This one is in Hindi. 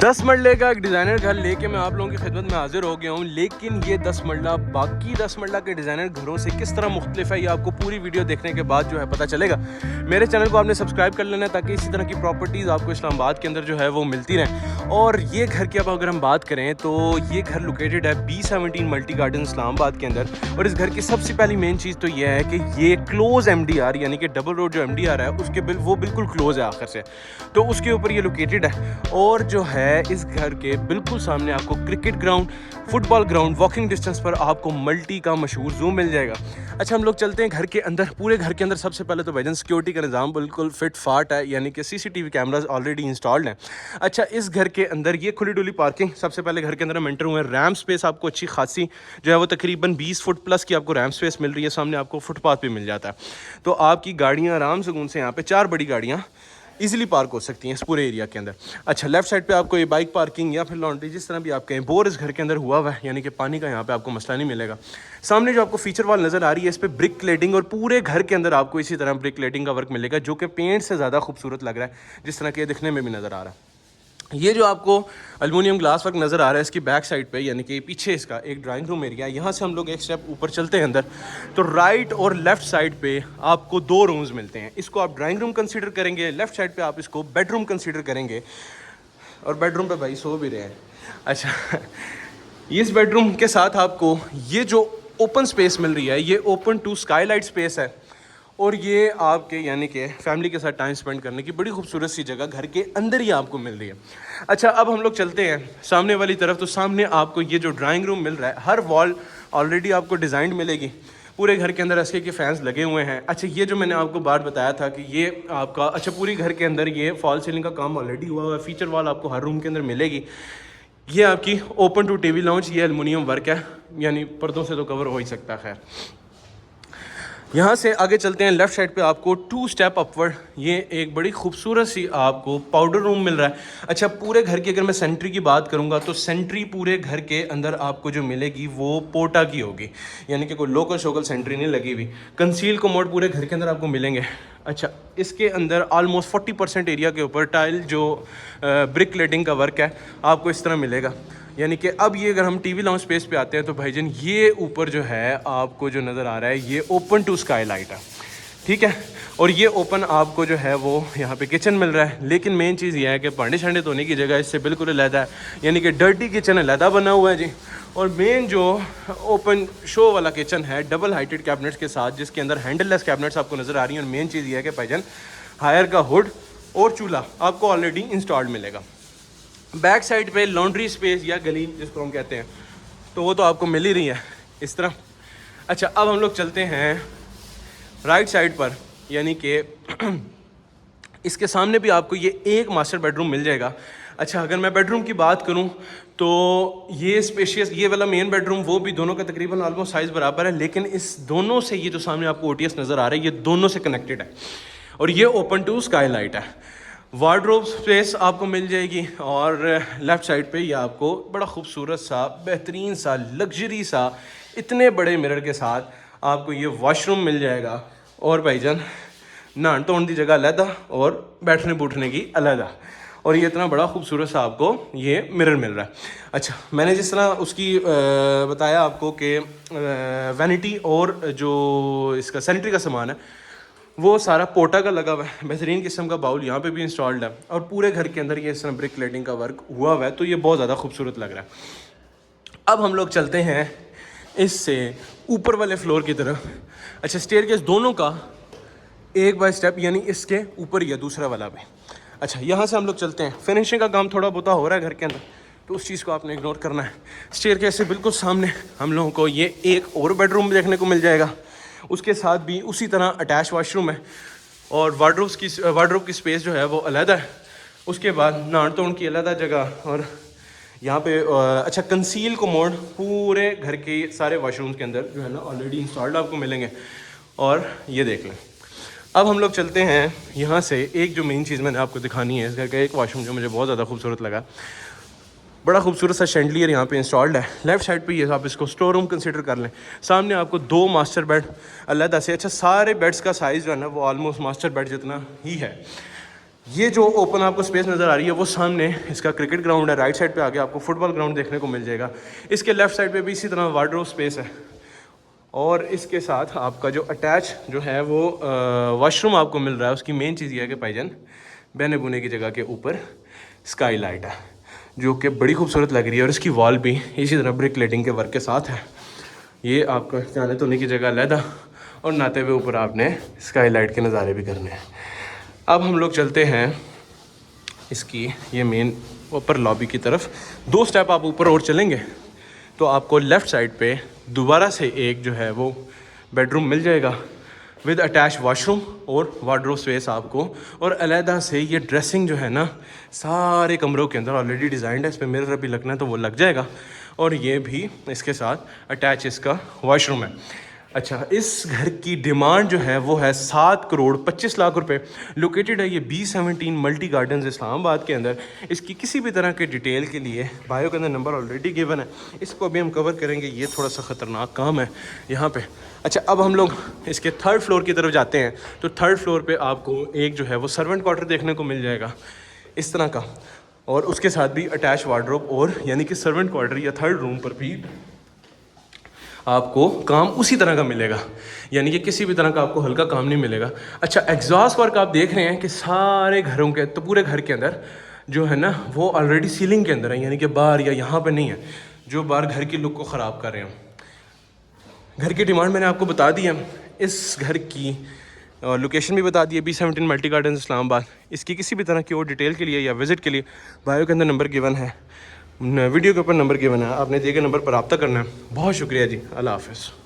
10 मरले का एक डिज़ाइनर घर लेके मैं आप लोगों की खिदमत में हाजिर हो गया हूँ। लेकिन ये 10 मरला बाकी 10 मरला के डिज़ाइनर घरों से किस तरह मुख्तलिफ है, ये आपको पूरी वीडियो देखने के बाद जो है पता चलेगा। मेरे चैनल को आपने सब्सक्राइब कर लेना है ताकि इसी तरह की प्रॉपर्टीज़ आपको इस्लामाबाद के अंदर जो है वो मिलती रहें। और ये घर की अब अगर हम बात करें तो ये घर लोकेटेड है B17 मल्टी गार्डन इस्लामाबाद के अंदर। और इस घर की सबसे पहली मेन चीज़ तो ये है कि ये क्लोज MDR यानी कि डबल रोड जो MDR है उसके वो बिल्कुल क्लोज है आखिर से, तो उसके ऊपर ये लोकेटेड है। और जो है इस घर के बिल्कुल सामने आपको cricket ground, football ground, walking distance पर आपको मल्टी का मशहूर ज़ू मिल जाएगा। अच्छा, हम लोग चलते हैं घर के अंदर। पूरे घर के अंदर सबसे पहले तो भाईजान सिक्योरिटी का निज़ाम बिल्कुल फिट फाट है, यानी कि CCTV कैमराज ऑलरेडी इंस्टॉल्ड हैं। अच्छा, इस घर के अंदर ये खुली डुली पार्किंग, सबसे पहले घर के अंदर हम एंटर हुए। रैम स्पेस आपको अच्छी खासी जो है वो तकरीबन 20 फुट प्लस की आपको रैम स्पेस मिल रही है। सामने आपको फुटपाथ भी मिल जाता है, तो आपकी गाड़ियाँ आराम सुकून से यहाँ पे 4 बड़ी गाड़ियाँ इजीली पार्क हो सकती हैं इस पूरे एरिया के अंदर। अच्छा, लेफ्ट साइड पे आपको ये बाइक पार्किंग या फिर लॉन्ड्री जिस तरह भी आप कहें, बोर इस घर के अंदर हुआ हुआ है, यानी कि पानी का यहाँ पे आपको मसला नहीं मिलेगा। सामने जो आपको फीचर वॉल नज़र आ रही है इस पर ब्रिक क्लेडिंग, और पूरे घर के अंदर आपको इसी तरह ब्रिक क्लेडिंग का वर्क मिलेगा जो कि पेंट से ज़्यादा खूबसूरत लग रहा है, जिस तरह के दिखने में भी नज़र आ रहा है। ये जो आपको एल्युमिनियम ग्लास वर्क नज़र आ रहा है इसकी बैक साइड पे, यानी कि पीछे इसका एक ड्राइंग रूम एरिया है। यहाँ से हम लोग एक स्टेप ऊपर चलते हैं अंदर, तो राइट और लेफ़्ट साइड पे आपको 2 रूम्स मिलते हैं। इसको आप ड्राइंग रूम कंसीडर करेंगे, लेफ़्ट साइड पे आप इसको बेडरूम कंसीडर करेंगे, और बेडरूम पे भाई सो भी रहे हैं। अच्छा, इस बेडरूम के साथ आपको ये जो ओपन स्पेस मिल रही है, ये ओपन टू स्काईलाइट स्पेस है, और ये आपके यानी कि फैमिली के साथ टाइम स्पेंड करने की बड़ी खूबसूरत सी जगह घर के अंदर ही आपको मिल रही है। अच्छा, अब हम लोग चलते हैं सामने वाली तरफ। तो सामने आपको ये जो ड्राइंग रूम मिल रहा है, हर वॉल ऑलरेडी आपको डिज़ाइन मिलेगी। पूरे घर के अंदर SK के फैंस लगे हुए हैं। अच्छा, ये जो मैंने आपको बात बताया था कि ये आपका, अच्छा, पूरी घर के अंदर ये फॉल सीलिंग का काम ऑलरेडी हुआ है। फीचर वॉल आपको हर रूम के अंदर मिलेगी। ये आपकी ओपन टू TV लाउंज, ये एल्युमिनियम वर्क है, यानी पर्दों से तो कवर हो ही सकता है। खैर, यहाँ से आगे चलते हैं। लेफ़्ट साइड पे आपको 2 स्टेप अपवर्ड ये एक बड़ी खूबसूरत सी आपको पाउडर रूम मिल रहा है। अच्छा, पूरे घर की अगर मैं सेंट्री की बात करूँगा तो सेंट्री पूरे घर के अंदर आपको जो मिलेगी वो पोटा की होगी, यानी कि कोई लोकल शोकल सेंट्री नहीं लगी हुई। कंसील कोमोड पूरे घर के अंदर आपको मिलेंगे। अच्छा, इसके अंदर ऑलमोस्ट 40% एरिया के ऊपर टाइल जो ब्रिक लेडिंग का वर्क है आपको इस तरह मिलेगा। यानी कि अब ये अगर हम TV लाउंज स्पेस पे आते हैं तो भाईजान ये ऊपर जो है आपको जो नज़र आ रहा है ये ओपन टू स्काई लाइट है, ठीक है। और ये ओपन आपको जो है वो यहाँ पे किचन मिल रहा है। लेकिन मेन चीज़ ये है कि भांडे शांडे धोने की जगह इससे बिल्कुल अलहदा है, यानी कि डर्टी किचन अलहदा बना हुआ है जी। और मेन जो ओपन शो वाला किचन है डबल हाइटेड कैबिनेट्स के साथ, जिसके अंदर हैंडललेस कैबिनेट्स आपको नज़र आ रही हैं। और मेन चीज़ ये है कि भाईजान हायर का हुड और चूल्हा आपको ऑलरेडी इंस्टॉल्ड मिलेगा। बैक साइड पे लॉन्ड्री स्पेस या गली जिसको हम कहते हैं, तो वो तो आपको मिल ही रही है इस तरह। अच्छा, अब हम लोग चलते हैं राइट साइड पर, यानी कि इसके सामने भी आपको ये एक मास्टर बेडरूम मिल जाएगा। अच्छा, अगर मैं बेडरूम की बात करूं तो ये स्पेशियस, ये वाला मेन बेडरूम, वो भी दोनों का तकरीबन ऑलमोस्ट साइज़ बराबर है। लेकिन इस दोनों से ये जो सामने आपको OTS नज़र आ रहा है ये दोनों से कनेक्टेड है, और ये ओपन टू स्काई लाइट है। वार्डरोब स्पेस आपको मिल जाएगी, और लेफ़्ट साइड पे ये आपको बड़ा खूबसूरत सा, बेहतरीन सा, लग्जरी सा, इतने बड़े मिरर के साथ आपको ये वॉशरूम मिल जाएगा। और भाईजान नहान धोने की जगह अलहदा और बैठने बैठने की अलहदा, और ये इतना बड़ा खूबसूरत सा आपको ये मिरर मिल रहा है। अच्छा, मैंने जिस तरह उसकी बताया आपको कि वैनिटी और जो इसका सैनिटरी का सामान है वो सारा पोटा का लगा हुआ है। बेहतरीन किस्म का बाउल यहाँ पे भी इंस्टॉल्ड है, और पूरे घर के अंदर ये इस तरह ब्रिक लेडिंग का वर्क हुआ हुआ है, तो ये बहुत ज़्यादा खूबसूरत लग रहा है। अब हम लोग चलते हैं इससे ऊपर वाले फ्लोर की तरफ। अच्छा, स्टेयरकेस दोनों का एक बाय स्टेप, यानी इसके ऊपर ही है दूसरा वाला भी। अच्छा, यहाँ से हम लोग चलते हैं। फिनिशिंग का काम थोड़ा बहुत हो रहा है घर के अंदर, तो उस चीज़ को आपने इग्नोर करना है। स्टेयरकेस से बिल्कुल सामने हम लोगों को ये एक और बेडरूम देखने को मिल जाएगा, उसके साथ भी उसी तरह अटैच वॉशरूम है, और वार्डरोब की स्पेस जो है वो अलहदा है। उसके बाद नहान धोने की अलहदा जगह, और यहाँ पे अच्छा, कंसील कोमोड पूरे घर के सारे वॉशरूम्स के अंदर जो है ना ऑलरेडी इंस्टॉल्ड आपको मिलेंगे। और ये देख लें। अब हम लोग चलते हैं यहाँ से। एक जो मेन चीज़ मैंने आपको दिखानी है, इस घर का एक वॉशरूम जो मुझे बहुत ज़्यादा खूबसूरत लगा, बड़ा खूबसूरत सा शैंडलियर यहाँ पे इंस्टॉल्ड है। लेफ्ट साइड पे ये आप इसको स्टोर रूम कंसिडर कर लें। सामने आपको 2 मास्टर बेड अलग से। अच्छा, सारे बेड्स का साइज़ जो है ना वो ऑलमोस्ट मास्टर बेड जितना ही है। ये जो ओपन आपको स्पेस नज़र आ रही है वो सामने इसका क्रिकेट ग्राउंड है। राइट साइड पे आगे आपको फुटबॉल ग्राउंड देखने को मिल जाएगा। इसके लेफ़्ट साइड पे भी इसी तरह वार्डरोब स्पेस है और इसके साथ आपका जो अटैच जो है वो वॉशरूम आपको मिल रहा है। उसकी मेन चीज़ ये है कि भाईजान बहने बुने की जगह के ऊपर स्काई लाइट है जो कि बड़ी खूबसूरत लग रही है और इसकी वॉल भी इसी तरह ब्रिक लेटिंग के वर्क के साथ है। ये आपका जाने धोने की जगह अलहदा और नाते हुए ऊपर आपने स्काई लाइट के नज़ारे भी करने हैं। अब हम लोग चलते हैं इसकी ये मेन ऊपर लॉबी की तरफ। 2 स्टेप आप ऊपर और चलेंगे तो आपको लेफ़्ट साइड पे दोबारा से एक जो है वो बेडरूम मिल जाएगा विद अटैच वॉशरूम और वार्डरोब स्पेस आपको। और अलहदा से ये ड्रेसिंग जो है ना सारे कमरों के अंदर ऑलरेडी डिज़ाइंड है। इस पर मिरर अभी लगना है तो वो लग जाएगा और ये भी इसके साथ अटैच इसका वॉशरूम है। अच्छा, इस घर की डिमांड जो है वो है 7 करोड़ 25 लाख रुपए। लोकेटेड है ये B17 मल्टी गार्डन्स इस्लामाबाद के अंदर। इसकी किसी भी तरह के डिटेल के लिए बायो के अंदर नंबर ऑलरेडी गिवन है, इसको अभी हम कवर करेंगे। ये थोड़ा सा ख़तरनाक काम है यहाँ पे। अच्छा, अब हम लोग इसके 3rd फ्लोर की तरफ जाते हैं तो 3rd फ्लोर पर आपको एक जो है वो सर्वेंट क्वार्टर देखने को मिल जाएगा इस तरह का और उसके साथ भी अटैच वार्डरोब और यानी कि सर्वेंट क्वार्टर या 3rd रूम पर भी आपको काम उसी तरह का मिलेगा, यानी कि किसी भी तरह का आपको हल्का काम नहीं मिलेगा। अच्छा, एग्जॉस्ट वर्क आप देख रहे हैं कि सारे घरों के तो पूरे घर के अंदर जो है ना वो ऑलरेडी सीलिंग के अंदर है, यानी कि बाहर या यहाँ पे नहीं है जो बाहर घर की लुक को ख़राब कर रहे हैं। घर की डिमांड मैंने आपको बता दी है। इस घर की लोकेशन भी बता दी है, B17 मल्टी गार्डन्स इस्लामाबाद। इसकी किसी भी तरह की और डिटेल के लिए या विज़िट के लिए बायो के अंदर नंबर गिवन है, वीडियो के ऊपर नंबर गिवन है, आपने दिए गए नंबर पर रब्ता करना है। बहुत शुक्रिया जी, अल्लाह हाफ़िज़।